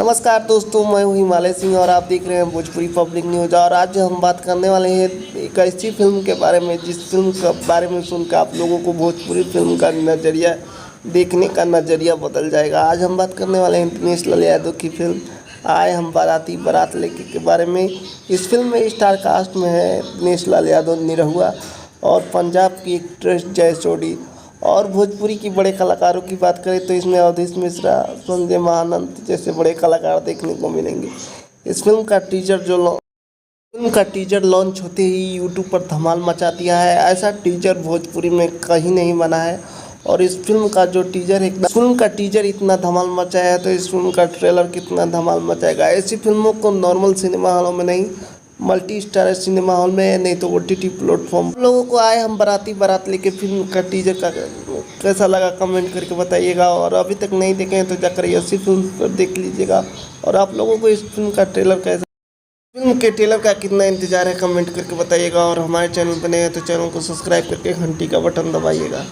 नमस्कार दोस्तों, मैं हूं हिमालय सिंह और आप देख रहे हैं भोजपुरी पब्लिक न्यूज़। और आज हम बात करने वाले हैं एक ऐसी फिल्म के बारे में जिस फिल्म के बारे में सुनकर आप लोगों को भोजपुरी फिल्म का नज़रिया देखने का नज़रिया बदल जाएगा। आज हम बात करने वाले हैं दिनेश लाल यादव की फिल्म आए हम बाराती बारात लेके के बारे में। इस फिल्म में स्टार कास्ट में है दिनेश लाल यादव, निरहुआ और पंजाब की एक्ट्रेस जय चौधरी। और भोजपुरी की बड़े कलाकारों की बात करें तो इसमें अवधेश मिश्रा, संजय महानंद जैसे बड़े कलाकार देखने को मिलेंगे। इस फिल्म का टीजर लॉन्च होते ही यूट्यूब पर धमाल मचा दिया है। ऐसा टीजर भोजपुरी में कहीं नहीं बना है। और इस फिल्म का टीजर इतना धमाल मचाया है तो इस फिल्म का ट्रेलर कितना धमाल मचाएगा। ऐसी फिल्मों को नॉर्मल सिनेमा हॉलों में नहीं, मल्टी स्टार सिनेमा हॉल में, नहीं तो OTT प्लेटफॉर्म। लोगों को आए हम बाराती बारात लेके फिल्म का टीजर का कैसा लगा कमेंट करके बताइएगा। और अभी तक नहीं देखे हैं तो जाकर ऐसी फिल्म पर देख लीजिएगा। और आप लोगों को इस फिल्म के ट्रेलर का कितना इंतजार है कमेंट करके बताइएगा। और हमारे चैनल पर नए हैं तो चैनल को सब्सक्राइब करके घंटी का बटन दबाइएगा।